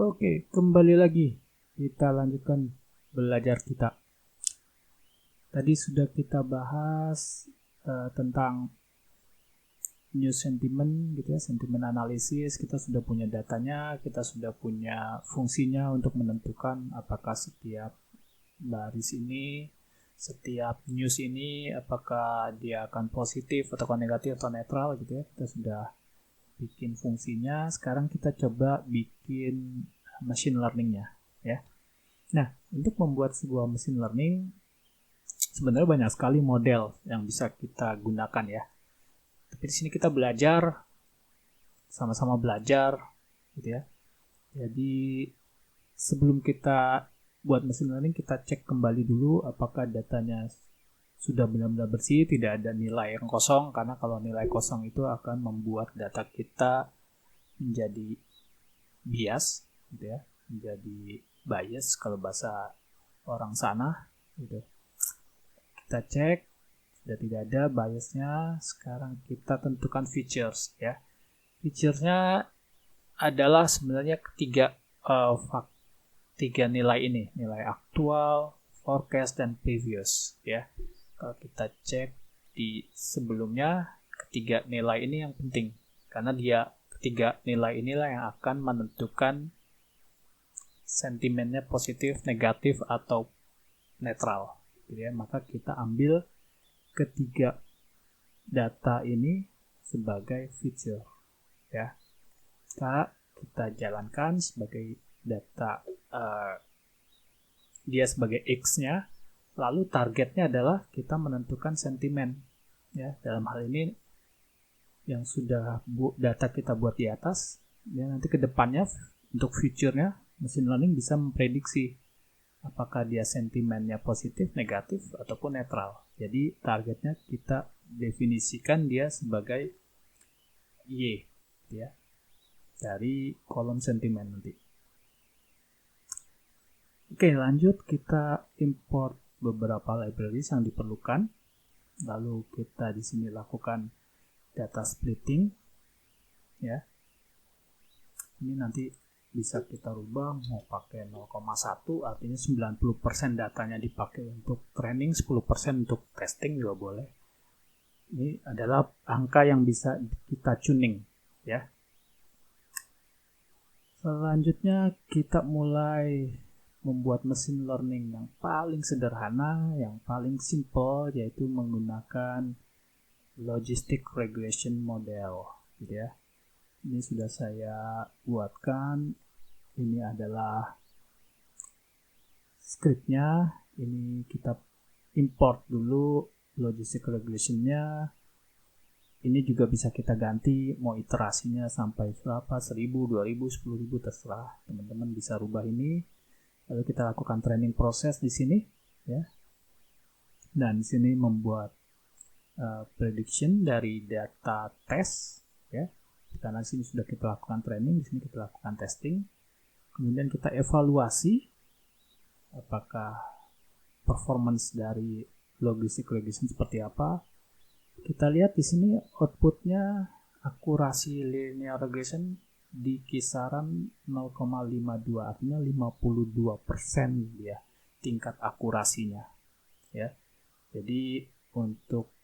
Oke, kembali lagi. Kita lanjutkan belajar kita. Tadi sudah kita bahas tentang news sentiment gitu ya, sentimen analisis. Kita sudah punya datanya, kita sudah punya fungsinya untuk menentukan apakah setiap baris ini, setiap news ini apakah dia akan positif atau negatif atau netral gitu ya. Kita sudah bikin fungsinya. Sekarang kita coba bikin machine learning-nya ya. Nah, untuk membuat sebuah machine learning sebenarnya banyak sekali model yang bisa kita gunakan ya. Tapi di sini kita belajar, sama-sama belajar gitu ya. Jadi sebelum kita buat machine learning, kita cek kembali dulu apakah datanya sudah benar-benar bersih, tidak ada nilai yang kosong, karena kalau nilai kosong itu akan membuat data kita menjadi bias gitu ya, menjadi bias kalau bahasa orang sana gitu. Kita cek sudah tidak ada biasnya. Sekarang kita tentukan features ya. Featuresnya adalah sebenarnya tiga nilai ini, nilai aktual, forecast, dan previous ya. Kalau kita cek di sebelumnya, ketiga nilai ini yang penting karena ketiga nilai inilah yang akan menentukan sentimennya positif, negatif, atau netral gitu ya. Maka kita ambil ketiga data ini sebagai feature ya. Kita jalankan sebagai data dia sebagai X-nya, lalu targetnya adalah kita menentukan sentimen ya. Dalam hal ini yang sudah data kita buat di atas ya, nanti ke depannya untuk future-nya machine learning bisa memprediksi apakah dia sentimennya positif, negatif, ataupun netral. Jadi targetnya kita definisikan dia sebagai Y ya, dari kolom sentimen nanti. Oke, lanjut kita import beberapa libraries yang diperlukan. Lalu kita di sini lakukan data splitting ya. Ini nanti bisa kita rubah mau pakai 0,1, artinya 90% datanya dipakai untuk training, 10% untuk testing juga boleh. Ini adalah angka yang bisa kita tuning ya. Selanjutnya kita mulai membuat machine learning yang paling sederhana, yang paling simple, yaitu menggunakan logistic regression model gitu ya. Ini sudah saya buatkan. Ini adalah scriptnya. Ini kita import dulu logistic regressionnya. Ini juga bisa kita ganti mau iterasinya sampai berapa, 1000, 2000, 10.000 terserah. Teman-teman bisa rubah ini. Lalu kita lakukan training proses di sini ya. Dan di sini membuat prediction dari data tes ya. Karena di sini sudah kita lakukan training, di sini kita lakukan testing. Kemudian kita evaluasi apakah performance dari logistic regression seperti apa. Kita lihat di sini outputnya akurasi linear regression di kisaran 0,52, artinya 52% dia tingkat akurasinya ya. Jadi untuk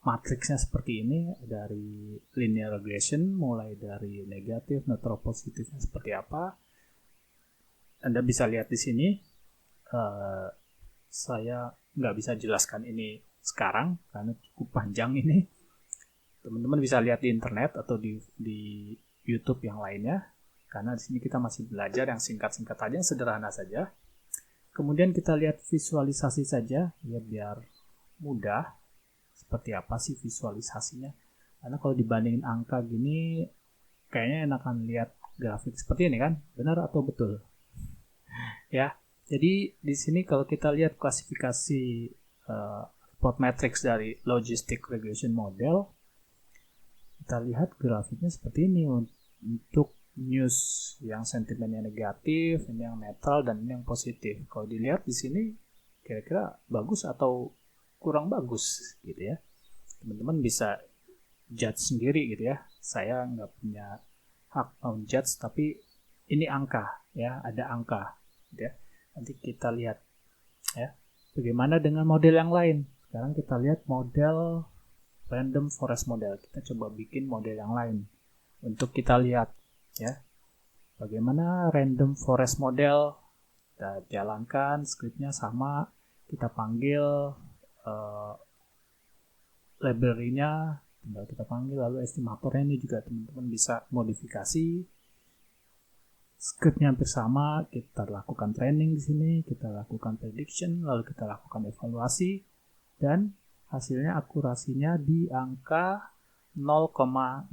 matriksnya seperti ini, dari linear regression mulai dari negatif, neutral, positifnya seperti apa. Anda bisa lihat di sini. Saya nggak bisa jelaskan ini sekarang karena cukup panjang ini. Teman-teman bisa lihat di internet atau di YouTube yang lainnya. Karena di sini kita masih belajar yang singkat-singkat aja, yang sederhana saja. Kemudian kita lihat visualisasi saja ya, biar mudah. Seperti apa sih visualisasinya? Karena kalau dibandingin angka gini, kayaknya enakan lihat grafik seperti ini kan? Benar atau betul? Ya, jadi di sini kalau kita lihat klasifikasi report matrix dari logistic regression model, kita lihat grafiknya seperti ini. Untuk news yang sentimennya negatif, ini yang netral, dan ini yang positif. Kalau dilihat di sini, kira-kira bagus atau kurang bagus gitu ya. Teman-teman bisa judge sendiri gitu ya. Saya nggak punya hak on judge, tapi ini angka ya, ada angka ya. Nanti kita lihat ya bagaimana dengan model yang lain. Sekarang kita lihat model random forest model. Kita coba bikin model yang lain untuk kita lihat ya bagaimana random forest model. Kita jalankan scriptnya sama, kita panggil library-nya, tinggal kita panggil, lalu estimatornya ini juga teman-teman bisa modifikasi. Scriptnya hampir sama, kita lakukan training di sini, kita lakukan prediction, lalu kita lakukan evaluasi, dan hasilnya akurasinya di angka 0,69.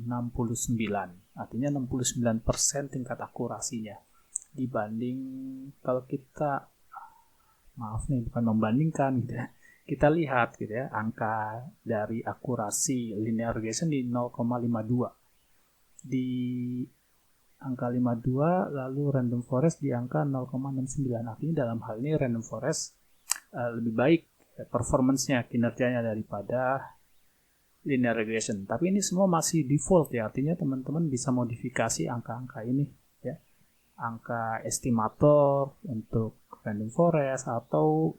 Artinya 69% tingkat akurasinya. Dibanding kalau kita, maaf nih, bukan membandingkan gitu ya. Kita lihat gitu ya, angka dari akurasi linear regression di 0,52. Di angka 52, lalu random forest di angka 0,69. Artinya dalam hal ini random forest lebih baik performance-nya, kinerjanya daripada linear regression. Tapi ini semua masih default ya, artinya teman-teman bisa modifikasi angka-angka ini ya. Angka estimator untuk random forest atau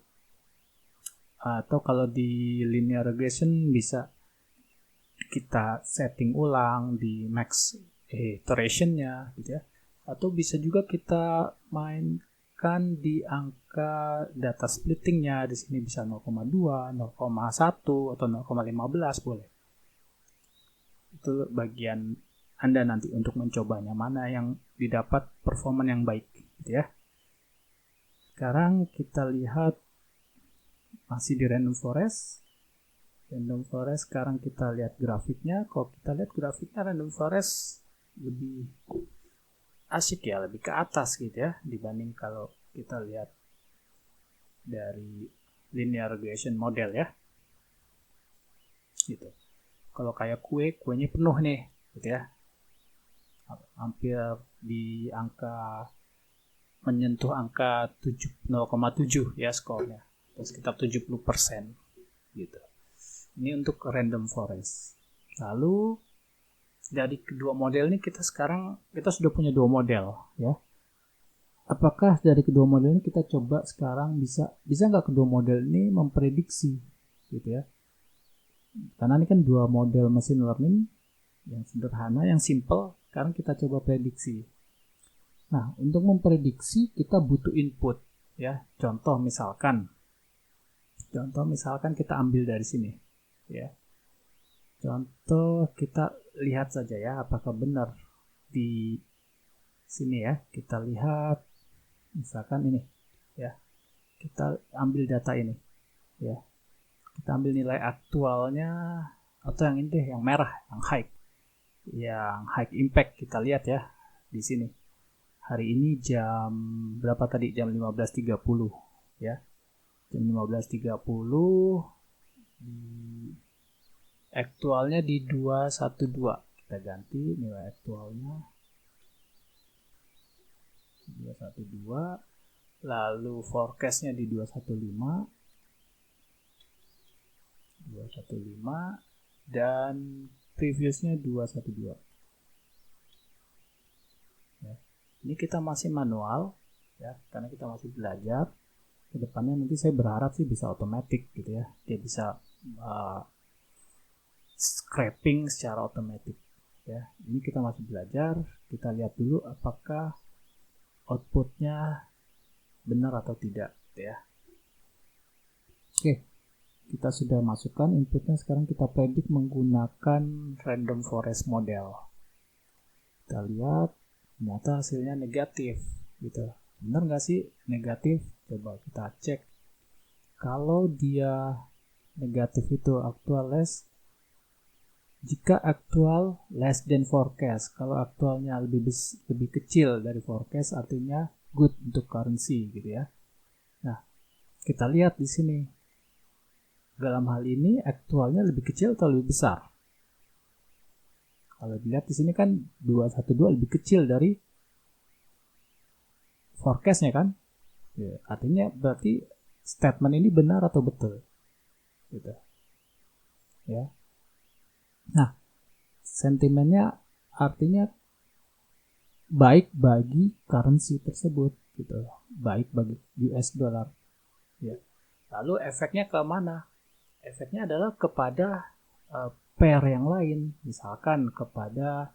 kalau di linear regression bisa kita setting ulang di max iteration-nya gitu ya. Atau bisa juga kita mainkan di angka data splitting-nya. Di sini bisa 0,2, 0,1 atau 0,15 boleh. Itu bagian Anda nanti untuk mencobanya mana yang didapat performa yang baik gitu ya. Sekarang kita lihat masih di random forest. Random forest sekarang kita lihat grafiknya. Kalau kita lihat grafiknya random forest lebih asik ya, lebih ke atas gitu ya dibanding kalau kita lihat dari linear regression model ya. Gitu. Kalau kayak kuenya penuh nih gitu ya. Hampir di angka menyentuh angka 0,7 ya skornya. Sekitar 70% gitu. Ini untuk random forest. Lalu dari kedua model ini kita sudah punya dua model ya. Apakah dari kedua model ini kita coba sekarang bisa nggak kedua model ini memprediksi gitu ya? Karena ini kan dua model machine learning yang sederhana, yang simple. Sekarang kita coba prediksi. Nah, untuk memprediksi kita butuh input ya. Contoh misalkan kita ambil dari sini ya. Contoh kita lihat saja ya apakah benar di sini ya. Kita lihat misalkan ini ya. Kita ambil data ini ya. Kita ambil nilai aktualnya atau yang ini deh, yang merah, yang high impact. Kita lihat ya di sini. Hari ini jam berapa tadi? Jam 15.30 ya. Jam 15.30 aktualnya di 212. Kita ganti nilai aktualnya 212, lalu forecastnya di 215 dan previousnya 212 ya. Ini kita masih manual ya, karena kita masih belajar. Kedepannya nanti saya berharap sih bisa otomatis gitu ya, dia bisa scraping secara otomatis ya. Ini kita masih belajar, kita lihat dulu apakah outputnya benar atau tidak ya. Oke, kita sudah masukkan inputnya. Sekarang kita predik menggunakan random forest model. Kita lihat ternyata hasilnya negatif gitu. Benar nggak sih negatif? Coba kita cek. Kalau dia negatif itu actual less, jika aktual less than forecast, kalau aktualnya lebih kecil dari forecast artinya good untuk currency gitu ya. Nah, kita lihat di sini. Dalam hal ini aktualnya lebih kecil atau lebih besar? Kalau dilihat di sini kan 212 lebih kecil dari forecastnya kan? Ya, artinya berarti statement ini benar atau betul? Gitu. Ya. Nah, sentimennya artinya baik bagi currency tersebut gitu, baik bagi US dollar ya. Lalu efeknya ke mana? Efeknya adalah kepada pair yang lain, misalkan kepada,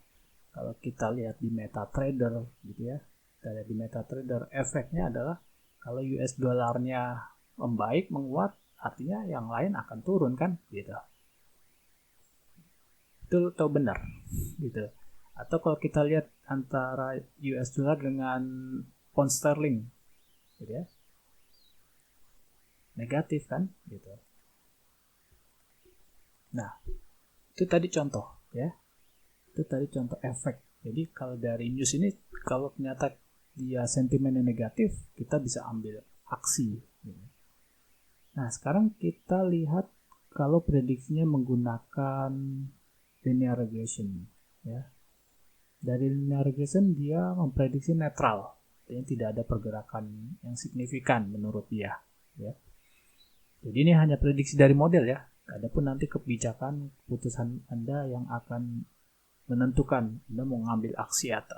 kalau kita lihat di MetaTrader gitu ya, kita lihat di MetaTrader, efeknya adalah kalau US dollarnya membaik, menguat, artinya yang lain akan turun kan gitu. Itu tahu benar gitu. Atau kalau kita lihat antara US dollar dengan pound sterling gitu ya, negatif kan gitu. Nah, itu tadi contoh ya. Itu tadi contoh efek. Jadi kalau dari news ini, kalau ternyata dia sentimennya negatif, kita bisa ambil aksi gitu. Nah, sekarang kita lihat kalau prediksinya menggunakan linear regression ya. Dari linear regression dia memprediksi netral, artinya tidak ada pergerakan yang signifikan menurut dia ya. Jadi ini hanya prediksi dari model ya. Adapun nanti kebijakan keputusan Anda yang akan menentukan Anda mau ngambil aksi atau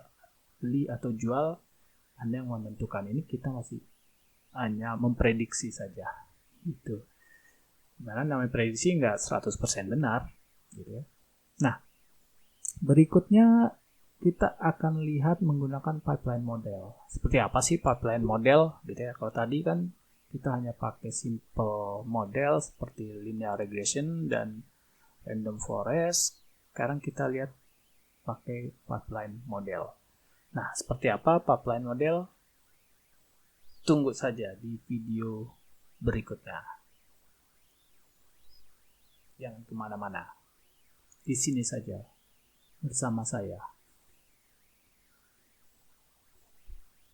beli atau jual, Anda yang menentukan. Ini kita masih hanya memprediksi saja gitu. Karena namanya prediksi nggak 100% benar gitu ya. Nah, berikutnya kita akan lihat menggunakan pipeline model. Seperti apa sih pipeline model gitu ya. Kalau tadi kan kita hanya pakai simple model seperti linear regression dan random forest. Sekarang kita lihat pakai pipeline model. Nah, seperti apa pipeline model? Tunggu saja di video berikutnya. Jangan kemana-mana. Di sini saja bersama saya.